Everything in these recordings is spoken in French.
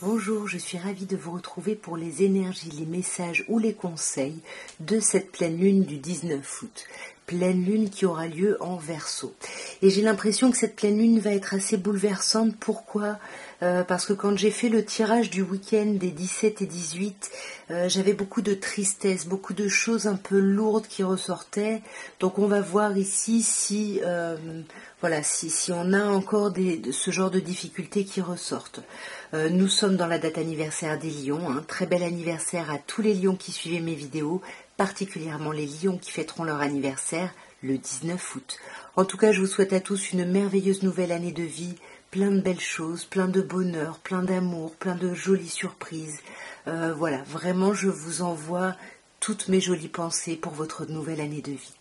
Bonjour, je suis ravie de vous retrouver pour les énergies, les messages ou les conseils de cette pleine lune du 19 août. Pleine lune qui aura lieu en Verseau. Et j'ai l'impression que cette pleine lune va être assez bouleversante. Pourquoi ? Parce que quand j'ai fait le tirage du week-end des 17 et 18, j'avais beaucoup de tristesse, beaucoup de choses un peu lourdes qui ressortaient. Donc on va voir ici si on a encore ce genre de difficultés qui ressortent. Nous sommes dans la date anniversaire des lions, très bel anniversaire à tous les lions qui suivaient mes vidéos, particulièrement les lions qui fêteront leur anniversaire le 19 août. En tout cas, je vous souhaite à tous une merveilleuse nouvelle année de vie, plein de belles choses, plein de bonheur, plein d'amour, plein de jolies surprises. Vraiment, je vous envoie toutes mes jolies pensées pour votre nouvelle année de vie.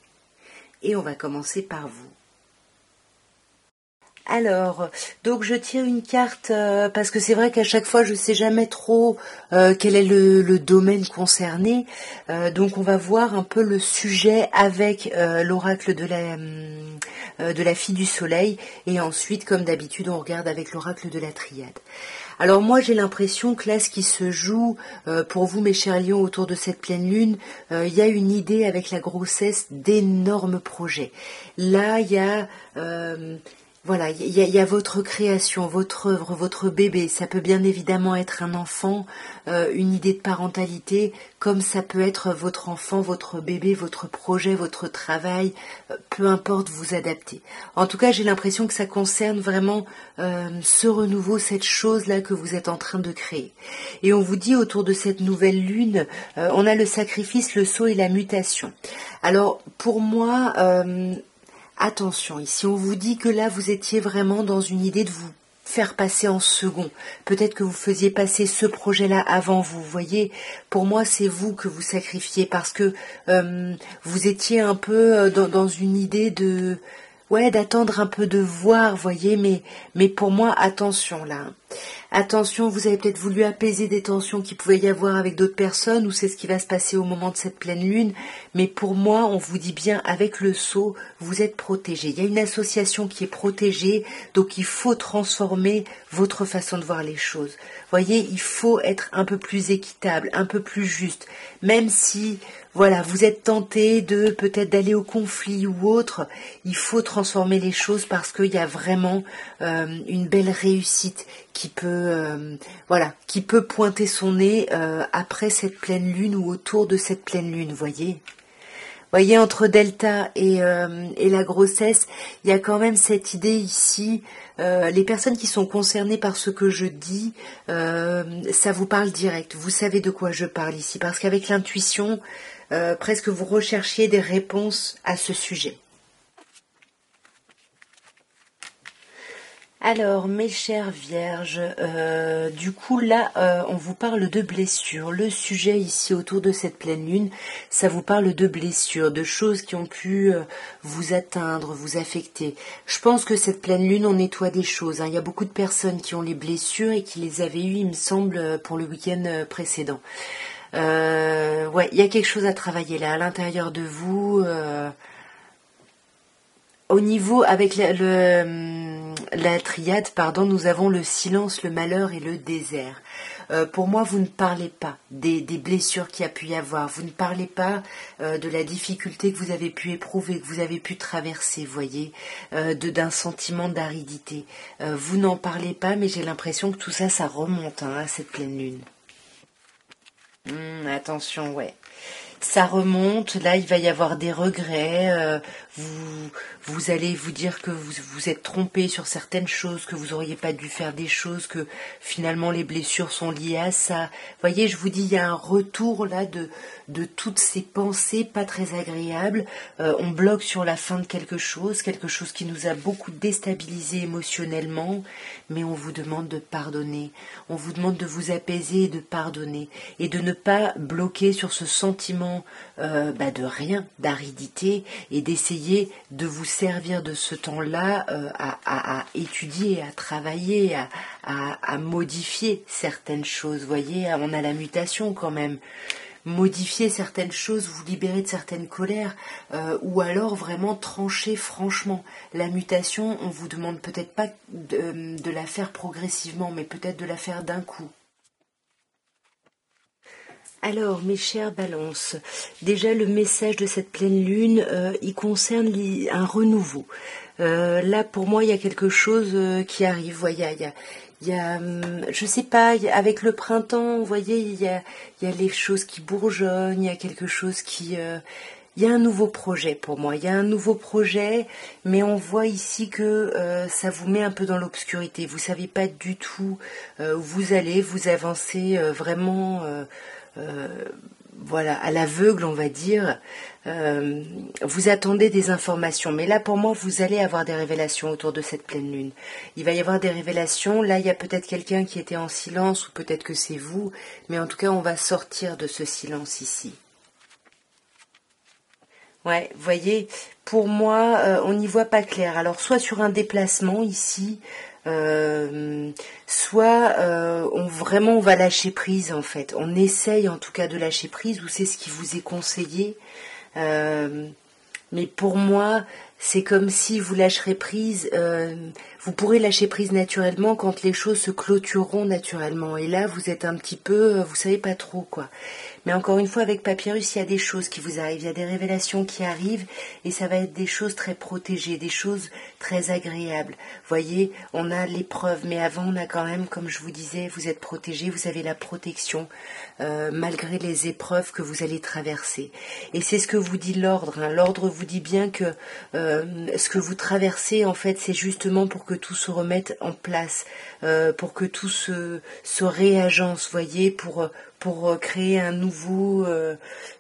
Et on va commencer par vous. Alors, donc je tire une carte parce que c'est vrai qu'à chaque fois je sais jamais trop quel est le domaine concerné. Donc on va voir un peu le sujet avec l'oracle de la fille du soleil et ensuite comme d'habitude on regarde avec l'oracle de la triade. Alors moi j'ai l'impression que là ce qui se joue pour vous mes chers lions autour de cette pleine lune, il y a une idée avec la grossesse d'énormes projets. Là il y a il y a votre création, votre œuvre, votre bébé. Ça peut bien évidemment être un enfant, une idée de parentalité, comme ça peut être votre enfant, votre bébé, votre projet, votre travail, peu importe, vous adaptez. En tout cas, j'ai l'impression que ça concerne vraiment ce renouveau, cette chose-là que vous êtes en train de créer. Et on vous dit autour de cette nouvelle lune, on a le sacrifice, le saut et la mutation. Alors, pour moi... attention, ici on vous dit que là vous étiez vraiment dans une idée de vous faire passer en second. Peut-être que vous faisiez passer ce projet-là avant vous. Voyez, pour moi c'est vous que vous sacrifiez parce que vous étiez un peu dans une idée de... d'attendre un peu de voir, voyez, mais pour moi, attention là. Attention, vous avez peut-être voulu apaiser des tensions qu'il pouvait y avoir avec d'autres personnes, ou c'est ce qui va se passer au moment de cette pleine lune, mais pour moi, on vous dit bien, avec le sceau, vous êtes protégé. Il y a une association qui est protégée, donc il faut transformer votre façon de voir les choses. Voyez, il faut être un peu plus équitable, un peu plus juste, même si... vous êtes tenté de peut-être d'aller au conflit ou autre, il faut transformer les choses parce qu'il y a vraiment une belle réussite qui peut pointer son nez après cette pleine lune ou autour de cette pleine lune, voyez, entre Delta et la grossesse, il y a quand même cette idée ici, les personnes qui sont concernées par ce que je dis, ça vous parle direct, vous savez de quoi je parle ici, parce qu'avec l'intuition, presque vous recherchiez des réponses à ce sujet. Alors, mes chères vierges, du coup là, on vous parle de blessures. Le sujet ici autour de cette pleine lune, ça vous parle de blessures, de choses qui ont pu vous atteindre, vous affecter. Je pense que cette pleine lune, on nettoie des choses. Il y a beaucoup de personnes qui ont les blessures et qui les avaient eues, il me semble, pour le week-end précédent. Il y a quelque chose à travailler là, à l'intérieur de vous. Au niveau, avec la triade, nous avons le silence, le malheur et le désert. Pour moi, vous ne parlez pas des blessures qu'il y a pu y avoir. Vous ne parlez pas de la difficulté que vous avez pu éprouver, que vous avez pu traverser, d'un sentiment d'aridité. Vous n'en parlez pas, mais j'ai l'impression que tout ça, ça remonte à cette pleine lune. Attention, ça remonte, là il va y avoir des regrets, vous allez vous dire que vous êtes trompé sur certaines choses, que vous n'auriez pas dû faire des choses, que finalement les blessures sont liées à ça. Voyez, je vous dis, il y a un retour là de toutes ces pensées pas très agréables. On bloque sur la fin de quelque chose qui nous a beaucoup déstabilisé émotionnellement, mais on vous demande de pardonner. On vous demande de vous apaiser et de pardonner, et de ne pas bloquer sur ce sentiment de rien, d'aridité, et d'essayer de vous servir de ce temps-là à étudier, à travailler, à modifier certaines choses. Voyez, on a la mutation quand même. Modifier certaines choses, vous libérer de certaines colères, ou alors vraiment trancher franchement. La mutation, on vous demande peut-être pas de la faire progressivement, mais peut-être de la faire d'un coup. Alors, mes chères balances, déjà le message de cette pleine lune, il concerne un renouveau. Là, pour moi, il y a quelque chose qui arrive. Vous voyez, je sais pas, avec le printemps, vous voyez, il y a les choses qui bourgeonnent, il y a quelque chose il y a un nouveau projet pour moi. Il y a un nouveau projet, mais on voit ici que ça vous met un peu dans l'obscurité. Vous savez pas du tout où vous allez, vous avancez vraiment. Euh, voilà, à l'aveugle, on va dire, vous attendez des informations. Mais là, pour moi, vous allez avoir des révélations autour de cette pleine lune. Il va y avoir des révélations. Là, il y a peut-être quelqu'un qui était en silence, ou peut-être que c'est vous. Mais en tout cas, on va sortir de ce silence ici. Ouais, vous voyez, pour moi, on n'y voit pas clair. Alors, soit sur un déplacement ici, soit vraiment on va lâcher prise en fait. On essaye en tout cas de lâcher prise, ou c'est ce qui vous est conseillé. Euh, mais pour moi, c'est comme si vous lâcherez prise, vous pourrez lâcher prise naturellement quand les choses se clôtureront naturellement. Et là, vous êtes un petit peu, vous savez pas trop quoi. Mais encore une fois, avec Papyrus, il y a des choses qui vous arrivent, il y a des révélations qui arrivent, et ça va être des choses très protégées, des choses très agréables. Vous voyez, on a l'épreuve, mais avant, on a quand même, comme je vous disais, vous êtes protégé, vous avez la protection, malgré les épreuves que vous allez traverser. Et c'est ce que vous dit l'ordre. Hein. L'ordre vous dit bien que ce que vous traversez, en fait, c'est justement pour que tout se remette en place, pour que tout se réagence, voyez, pour créer un nouveau,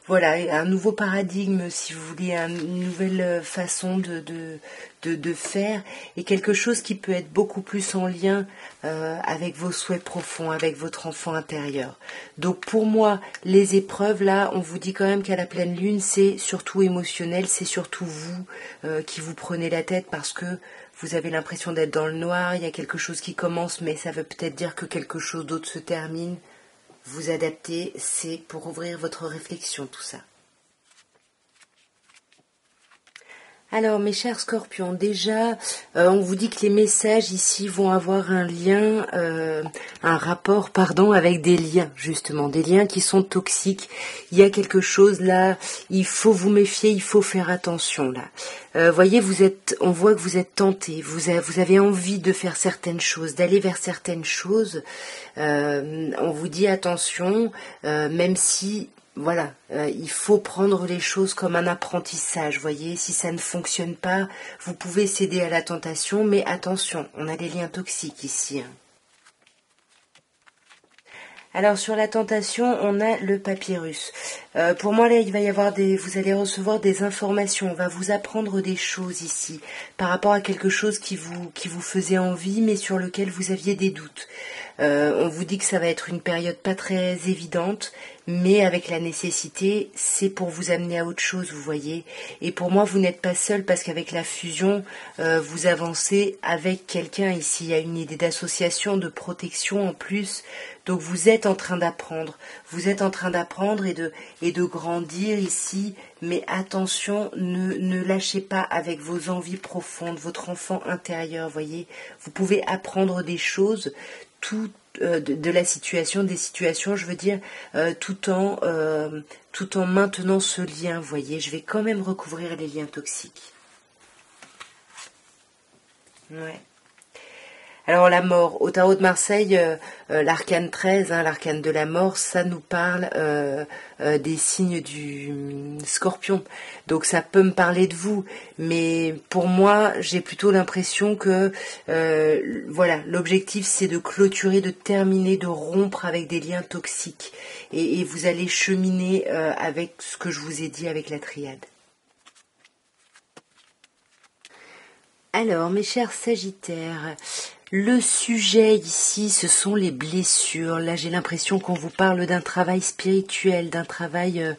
voilà, un nouveau paradigme, si vous voulez, une nouvelle façon de faire, et quelque chose qui peut être beaucoup plus en lien avec vos souhaits profonds, avec votre enfant intérieur. Donc pour moi, les épreuves, là, on vous dit quand même qu'à la pleine lune, c'est surtout émotionnel, c'est surtout vous qui vous prenez la tête parce que vous avez l'impression d'être dans le noir, il y a quelque chose qui commence, mais ça veut peut-être dire que quelque chose d'autre se termine. Vous adapter, c'est pour ouvrir votre réflexion, tout ça. Alors, mes chers scorpions, déjà, on vous dit que les messages ici vont avoir un lien, un rapport, pardon, avec des liens, justement, des liens qui sont toxiques. Il y a quelque chose là, il faut vous méfier, il faut faire attention là. Voyez, on voit que vous êtes tenté, vous avez envie de faire certaines choses, d'aller vers certaines choses. On vous dit attention, même si voilà, il faut prendre les choses comme un apprentissage, voyez, si ça ne fonctionne pas, vous pouvez céder à la tentation, mais attention, on a des liens toxiques ici. Hein. Alors sur la tentation, on a le papyrus. Pour moi là, il va y avoir vous allez recevoir des informations. On va vous apprendre des choses ici par rapport à quelque chose qui vous faisait envie, mais sur lequel vous aviez des doutes. On vous dit que ça va être une période pas très évidente, mais avec la nécessité, c'est pour vous amener à autre chose, vous voyez. Et pour moi, vous n'êtes pas seul parce qu'avec la fusion, vous avancez avec quelqu'un ici. Il y a une idée d'association, de protection en plus. Donc vous êtes en train d'apprendre. Vous êtes en train d'apprendre et de grandir ici. Mais attention, ne lâchez pas avec vos envies profondes, votre enfant intérieur, voyez. Vous pouvez apprendre des choses de la situation, des situations, je veux dire, tout en maintenant ce lien, vous voyez. Je vais quand même recouvrir les liens toxiques. Ouais. Alors la mort, au tarot de Marseille, l'arcane 13, hein, l'arcane de la mort, ça nous parle des signes du scorpion. Donc ça peut me parler de vous, mais pour moi, j'ai plutôt l'impression que voilà, l'objectif c'est de clôturer, de terminer, de rompre avec des liens toxiques. Et vous allez cheminer avec ce que je vous ai dit avec la triade. Alors, mes chers Sagittaires, le sujet ici, ce sont les blessures. Là, j'ai l'impression qu'on vous parle d'un travail spirituel, d'un travail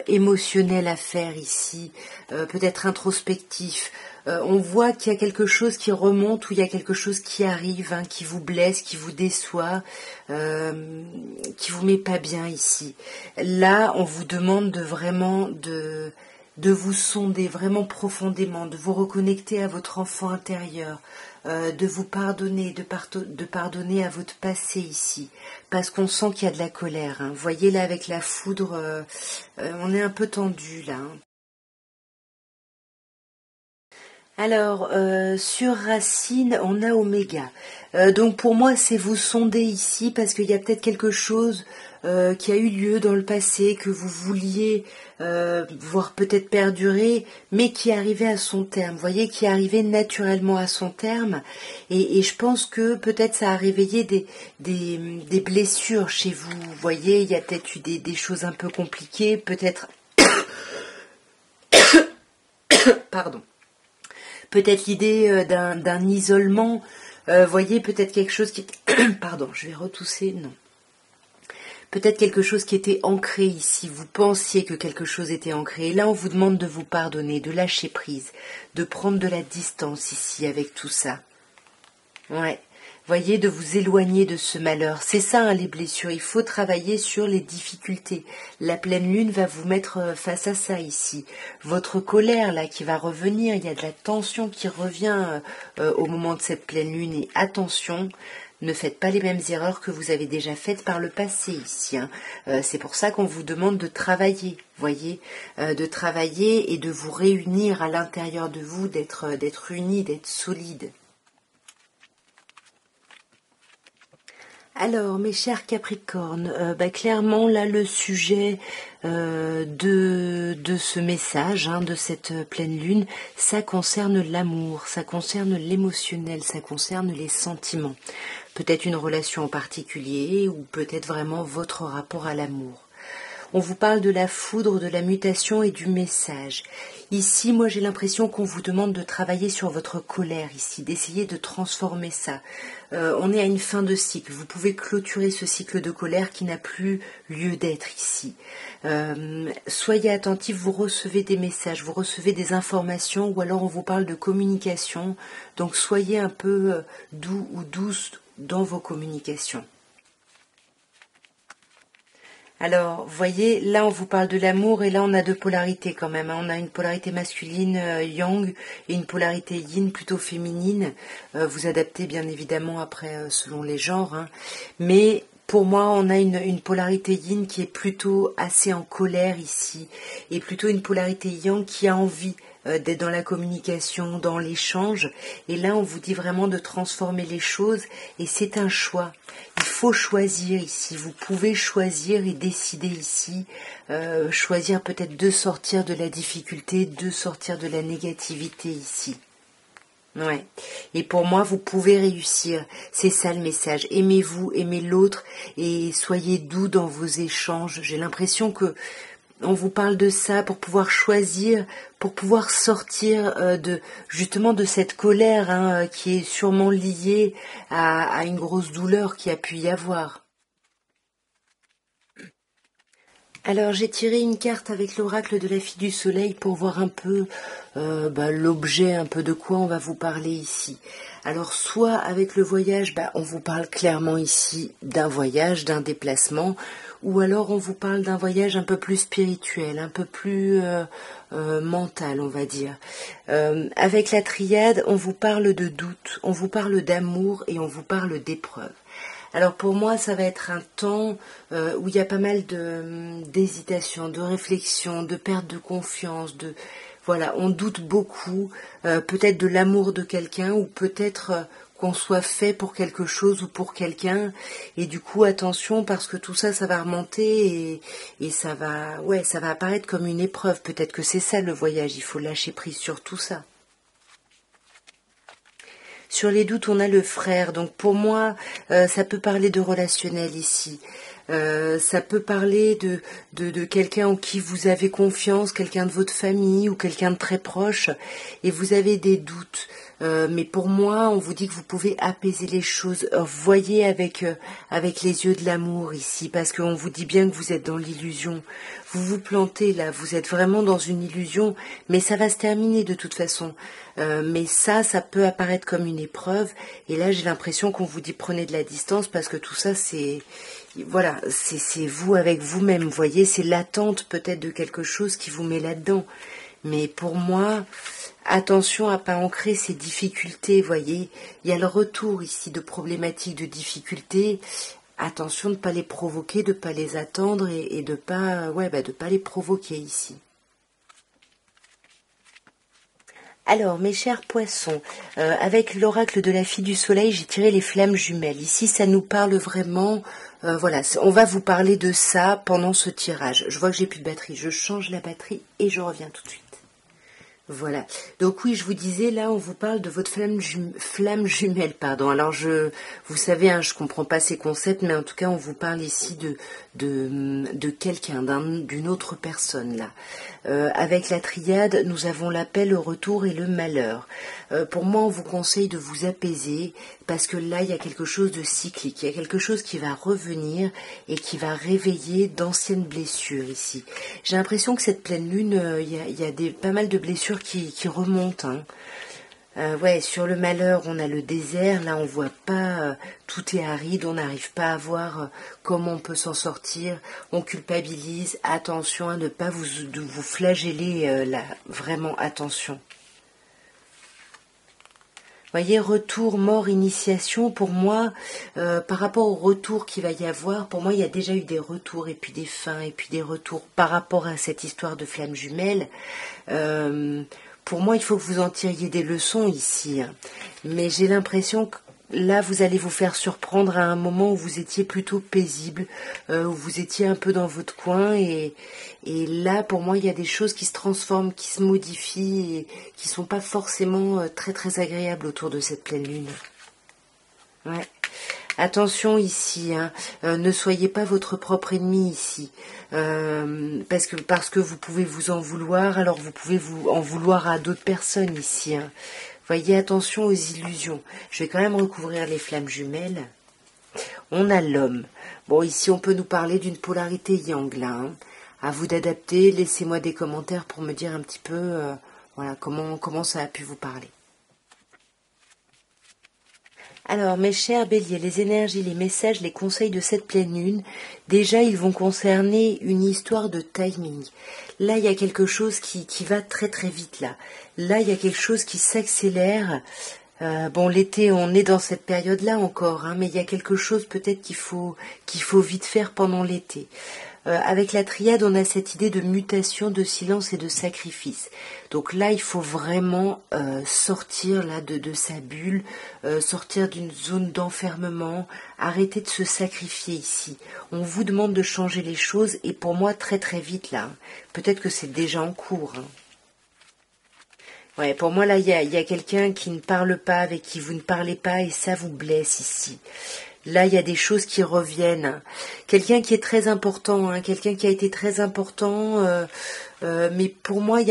émotionnel à faire ici, peut-être introspectif. On voit qu'il y a quelque chose qui remonte ou il y a quelque chose qui arrive, hein, qui vous blesse, qui vous déçoit, qui vous met pas bien ici. Là, on vous demande de vous sonder vraiment profondément, de vous reconnecter à votre enfant intérieur, de vous pardonner, de pardonner à votre passé ici, parce qu'on sent qu'il y a de la colère. Vous voyez là avec la foudre, on est un peu tendu là. Alors, sur Racine, on a Oméga. Donc pour moi, c'est vous sonder ici parce qu'il y a peut-être quelque chose qui a eu lieu dans le passé, que vous vouliez voir peut-être perdurer, mais qui arrivait à son terme. Vous voyez, qui arrivait naturellement à son terme. Et je pense que peut-être ça a réveillé des blessures chez vous. Vous voyez, il y a peut-être eu des choses un peu compliquées, peut-être... Pardon. Peut-être l'idée d'un isolement, voyez, peut-être quelque chose qui... Pardon, je vais retousser, non. Peut-être quelque chose qui était ancré ici, vous pensiez que quelque chose était ancré, et là on vous demande de vous pardonner, de lâcher prise, de prendre de la distance ici avec tout ça. Ouais. Voyez, de vous éloigner de ce malheur. C'est ça, hein, les blessures. Il faut travailler sur les difficultés. La pleine lune va vous mettre face à ça ici. Votre colère, là, qui va revenir. Il y a de la tension qui revient au moment de cette pleine lune. Et attention, ne faites pas les mêmes erreurs que vous avez déjà faites par le passé ici. Hein. C'est pour ça qu'on vous demande de travailler, voyez, de travailler et de vous réunir à l'intérieur de vous, d'être unis, d'être solides. Alors, mes chers Capricornes, clairement, là, le sujet de ce message, hein, de cette pleine lune, ça concerne l'amour, ça concerne l'émotionnel, ça concerne les sentiments. Peut-être une relation en particulier ou peut-être vraiment votre rapport à l'amour. On vous parle de la foudre, de la mutation et du message. Ici, moi, j'ai l'impression qu'on vous demande de travailler sur votre colère ici, d'essayer de transformer ça. On est à une fin de cycle. Vous pouvez clôturer ce cycle de colère qui n'a plus lieu d'être ici. Soyez attentifs, vous recevez des messages, vous recevez des informations ou alors on vous parle de communication. Donc, soyez un peu doux ou douce dans vos communications. Alors, vous voyez, là on vous parle de l'amour et là on a deux polarités quand même. On a une polarité masculine yang et une polarité yin plutôt féminine. Vous adaptez bien évidemment après selon les genres. Hein. Mais pour moi, on a une polarité yin qui est plutôt assez en colère ici et plutôt une polarité yang qui a envie d'être dans la communication, dans l'échange. Et là, on vous dit vraiment de transformer les choses et c'est un choix. Il faut choisir ici. Vous pouvez choisir et décider ici. Choisir peut-être de sortir de la difficulté, de sortir de la négativité ici. Ouais. Et pour moi, vous pouvez réussir. C'est ça le message. Aimez-vous, aimez l'autre et soyez doux dans vos échanges. J'ai l'impression que on vous parle de ça pour pouvoir choisir, pour pouvoir sortir justement de cette colère hein, qui est sûrement liée à une grosse douleur qui a pu y avoir. Alors j'ai tiré une carte avec l'oracle de la fille du soleil pour voir un peu l'objet, un peu de quoi on va vous parler ici. Alors soit avec le voyage, on vous parle clairement ici d'un voyage, d'un déplacement, ou alors on vous parle d'un voyage un peu plus spirituel, un peu plus mental, on va dire. Avec la triade, on vous parle de doute, on vous parle d'amour et on vous parle d'épreuve. Alors pour moi, ça va être un temps où il y a pas mal d'hésitation, de réflexion, de perte de confiance, voilà, on doute beaucoup, peut-être de l'amour de quelqu'un ou peut-être qu'on soit fait pour quelque chose ou pour quelqu'un. Et du coup, attention parce que tout ça, ça va remonter et ça va apparaître comme une épreuve. Peut-être que c'est ça le voyage. Il faut lâcher prise sur tout ça. Sur les doutes, on a le frère. Donc pour moi, ça peut parler de relationnel ici. Ça peut parler de quelqu'un en qui vous avez confiance, quelqu'un de votre famille ou quelqu'un de très proche, et vous avez des doutes. Mais pour moi, on vous dit que vous pouvez apaiser les choses. Voyez avec les yeux de l'amour ici, parce qu'on vous dit bien que vous êtes dans l'illusion. Vous vous plantez là, vous êtes vraiment dans une illusion, mais ça va se terminer de toute façon. Mais ça peut apparaître comme une épreuve. Et là, j'ai l'impression qu'on vous dit prenez de la distance parce que tout ça, c'est vous avec vous-même. Vous voyez, c'est l'attente peut-être de quelque chose qui vous met là-dedans. Mais pour moi, attention à pas ancrer ces difficultés, voyez. Il y a le retour ici de problématiques, de difficultés. Attention de ne pas les provoquer, de ne pas les attendre et de pas, de pas les provoquer ici. Alors, mes chers poissons, avec l'oracle de la fille du soleil, j'ai tiré les flammes jumelles. Ici, ça nous parle vraiment, voilà, on va vous parler de ça pendant ce tirage. Je vois que j'ai plus de batterie, je change la batterie et je reviens tout de suite. Voilà. Donc oui, je vous disais, là, on vous parle de votre flamme jumelle, pardon. Alors vous savez, hein, je comprends pas ces concepts, mais en tout cas, on vous parle ici de quelqu'un, d'une autre personne, là. Avec la triade, nous avons la paix, le retour et le malheur. Pour moi, on vous conseille de vous apaiser, parce que là, il y a quelque chose de cyclique. Il y a quelque chose qui va revenir et qui va réveiller d'anciennes blessures ici. J'ai l'impression que cette pleine lune, il y a pas mal de blessures qui remontent. Hein. Ouais, sur le malheur, on a le désert. Là, on voit pas, tout est aride. On n'arrive pas à voir comment on peut s'en sortir. On culpabilise. Attention à ne pas vous flageller. Là, vraiment attention. Voyez, retour, mort, initiation, pour moi, par rapport au retour qu'il va y avoir, pour moi, il y a déjà eu des retours, et puis des fins, et puis des retours par rapport à cette histoire de flamme jumelle. Pour moi, il faut que vous en tiriez des leçons ici. Hein. Mais j'ai l'impression que là, vous allez vous faire surprendre à un moment où vous étiez plutôt paisible, où vous étiez un peu dans votre coin. Et là, pour moi, il y a des choses qui se transforment, qui se modifient, et qui sont pas forcément très très agréables autour de cette pleine lune. Ouais. Attention ici, hein, ne soyez pas votre propre ennemi ici, parce que vous pouvez vous en vouloir, alors vous pouvez vous en vouloir à d'autres personnes ici. Hein. Voyez, attention aux illusions. Je vais quand même recouvrir les flammes jumelles. On a l'homme. Bon, ici on peut nous parler d'une polarité yang là. Hein. À vous d'adapter. Laissez-moi des commentaires pour me dire un petit peu, voilà, comment ça a pu vous parler. Alors, mes chers béliers, les énergies, les messages, les conseils de cette pleine lune, déjà, ils vont concerner une histoire de timing. Là, il y a quelque chose qui va très très vite, là. Là, il y a quelque chose qui s'accélère. Bon, l'été, on est dans cette période-là encore, hein, mais il y a quelque chose peut-être qu'il faut vite faire pendant l'été. Avec la triade, on a cette idée de mutation, de silence et de sacrifice. Donc là, il faut vraiment sortir là de sa bulle, sortir d'une zone d'enfermement, arrêter de se sacrifier ici. On vous demande de changer les choses et pour moi, très très vite là. Peut-être que c'est déjà en cours. Hein. Ouais, pour moi, là, il y a quelqu'un qui ne parle pas, avec qui vous ne parlez pas et ça vous blesse ici. Là, il y a des choses qui reviennent. Quelqu'un qui est très important, hein, quelqu'un qui a été très important, mais pour moi, il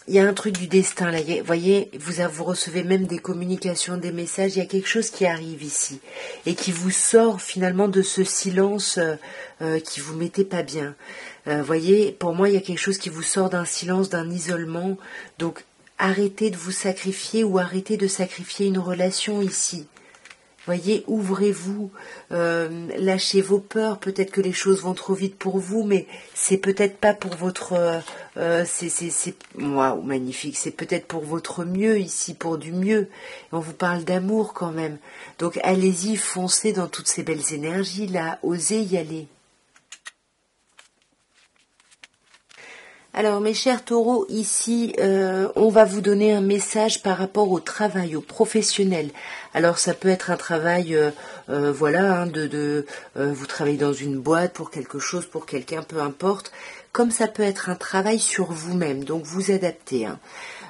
y a un truc du destin. Là, vous voyez, vous recevez même des communications, des messages, il y a quelque chose qui arrive ici et qui vous sort finalement de ce silence qui vous mettait pas bien. Voyez, pour moi, il y a quelque chose qui vous sort d'un silence, d'un isolement. Donc, arrêtez de vous sacrifier ou arrêtez de sacrifier une relation ici. Voyez, ouvrez-vous, lâchez vos peurs. Peut-être que les choses vont trop vite pour vous, mais c'est peut-être pas pour votre. Waouh, magnifique. C'est peut-être pour votre mieux ici, pour du mieux. On vous parle d'amour quand même. Donc allez-y, foncez dans toutes ces belles énergies là. Osez y aller. Alors mes chers taureaux, ici on va vous donner un message par rapport au travail, au professionnel. Alors ça peut être un travail, voilà, hein, vous travaillez dans une boîte pour quelque chose, pour quelqu'un, peu importe. Comme ça peut être un travail sur vous-même, donc vous adaptez. Hein.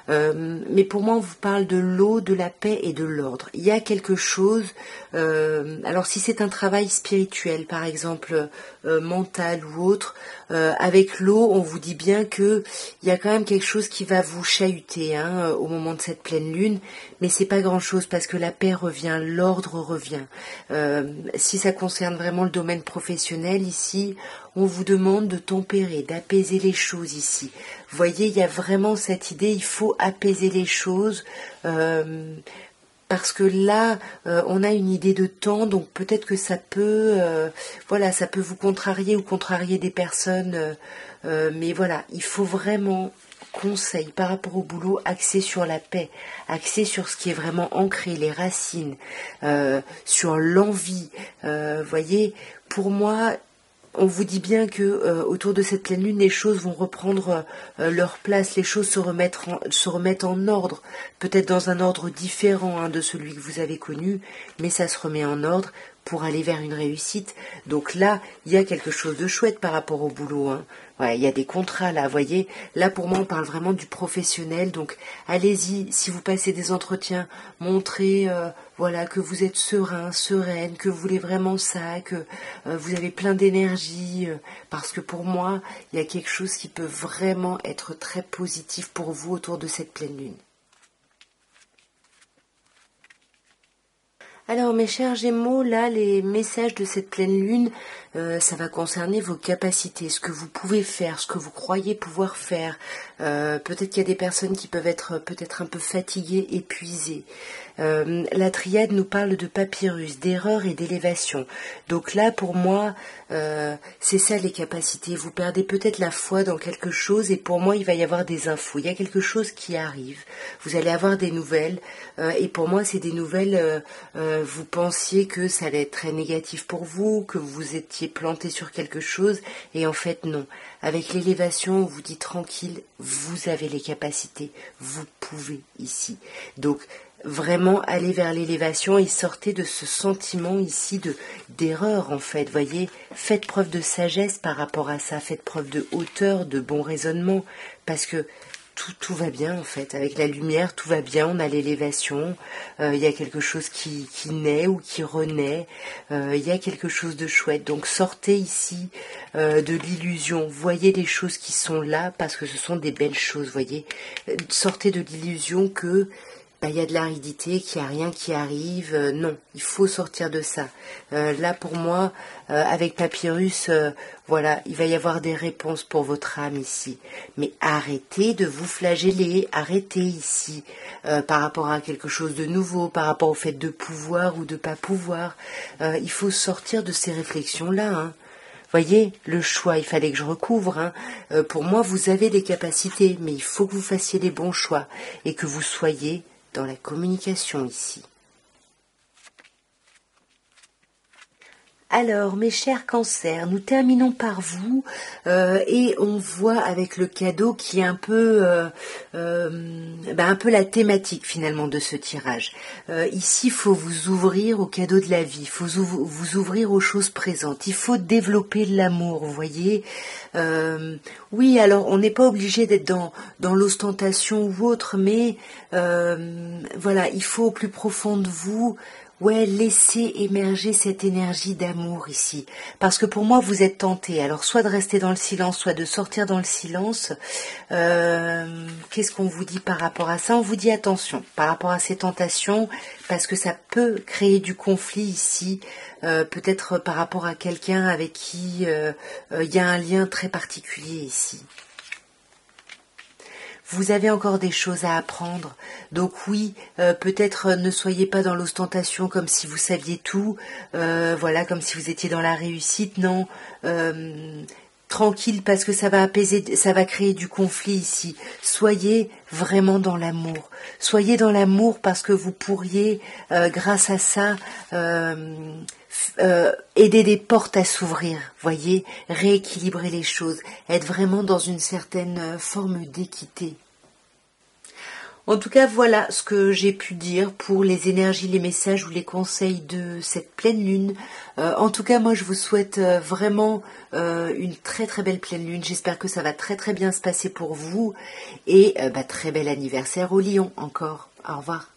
Mais pour moi, on vous parle de l'eau, de la paix et de l'ordre. Il y a quelque chose. Alors, si c'est un travail spirituel, par exemple mental ou autre, avec l'eau, on vous dit bien que il y a quand même quelque chose qui va vous chahuter hein, au moment de cette pleine lune. Mais c'est pas grand-chose parce que la paix revient, l'ordre revient. Si ça concerne vraiment le domaine professionnel ici, on vous demande de tempérer, d'apaiser les choses ici. Vous voyez, il y a vraiment cette idée, il faut apaiser les choses parce que là, on a une idée de temps, donc peut-être que ça peut, voilà, ça peut vous contrarier ou contrarier des personnes, mais voilà, il faut vraiment conseils par rapport au boulot axés sur la paix, axés sur ce qui est vraiment ancré, les racines, sur l'envie. Voyez, pour moi, on vous dit bien que autour de cette pleine lune, les choses vont reprendre leur place, les choses se remettent en ordre, peut-être dans un ordre différent de celui que vous avez connu, mais ça se remet en ordre pour aller vers une réussite. Donc là, il y a quelque chose de chouette par rapport au boulot. Ouais, il y a des contrats là, vous voyez. Là, pour moi, on parle vraiment du professionnel. Donc, allez-y, si vous passez des entretiens, montrez voilà, que vous êtes serein, sereine, que vous voulez vraiment ça, que vous avez plein d'énergie. Parce que pour moi, il y a quelque chose qui peut vraiment être très positif pour vous autour de cette pleine lune. Alors mes chers Gémeaux, là les messages de cette pleine lune, ça va concerner vos capacités, ce que vous pouvez faire, ce que vous croyez pouvoir faire. Peut-être qu'il y a des personnes qui peuvent être peut-être un peu fatiguées, épuisées. La triade nous parle de papyrus, d'erreur et d'élévation. Donc là, pour moi, c'est ça les capacités. Vous perdez peut-être la foi dans quelque chose et pour moi, il va y avoir des infos. Il y a quelque chose qui arrive. Vous allez avoir des nouvelles et pour moi, c'est des nouvelles. Vous pensiez que ça allait être très négatif pour vous, que vous étiez planté sur quelque chose et en fait non. Avec l'élévation, on vous dit tranquille, vous avez les capacités, vous pouvez ici. Donc vraiment aller vers l'élévation et sortez de ce sentiment ici d'erreur en fait, voyez, faites preuve de sagesse par rapport à ça, faites preuve de hauteur, de bon raisonnement, parce que tout va bien en fait, avec la lumière tout va bien, on a l'élévation, il y a quelque chose qui naît ou qui renaît, il y a quelque chose de chouette, donc sortez ici de l'illusion, voyez les choses qui sont là parce que ce sont des belles choses, voyez, sortez de l'illusion que il y a de l'aridité, qu'il n'y a rien qui arrive. Non, il faut sortir de ça. Là, pour moi, avec Papyrus, voilà, il va y avoir des réponses pour votre âme ici. Mais arrêtez de vous flageller, arrêtez ici, par rapport à quelque chose de nouveau, par rapport au fait de pouvoir ou de pas pouvoir. Il faut sortir de ces réflexions-là, Voyez, le choix, il fallait que je recouvre. Pour moi, vous avez des capacités, mais il faut que vous fassiez les bons choix et que vous soyez dans la communication ici. Alors, mes chers cancers, nous terminons par vous et on voit avec le cadeau qui est un peu la thématique finalement de ce tirage. Ici, il faut vous ouvrir au cadeau de la vie, il faut vous ouvrir aux choses présentes, il faut développer l'amour, vous voyez. Oui, alors on n'est pas obligé d'être dans l'ostentation ou autre, mais voilà, il faut au plus profond de vous. Ouais, laissez émerger cette énergie d'amour ici. Parce que pour moi, vous êtes tenté. Alors, soit de rester dans le silence, soit de sortir dans le silence. Qu'est-ce qu'on vous dit par rapport à ça? On vous dit attention par rapport à ces tentations, parce que ça peut créer du conflit ici. Peut-être par rapport à quelqu'un avec qui il y a un lien très particulier ici. Vous avez encore des choses à apprendre. Donc oui, peut-être ne soyez pas dans l'ostentation comme si vous saviez tout, voilà, comme si vous étiez dans la réussite, non. Tranquille parce que ça va apaiser, ça va créer du conflit ici. Soyez vraiment dans l'amour. Soyez dans l'amour parce que vous pourriez, grâce à ça, aider des portes à s'ouvrir, voyez, rééquilibrer les choses, être vraiment dans une certaine forme d'équité. En tout cas, voilà ce que j'ai pu dire pour les énergies, les messages ou les conseils de cette pleine lune. En tout cas, moi, je vous souhaite vraiment une très très belle pleine lune. J'espère que ça va très très bien se passer pour vous. Et très bel anniversaire au Lion encore. Au revoir.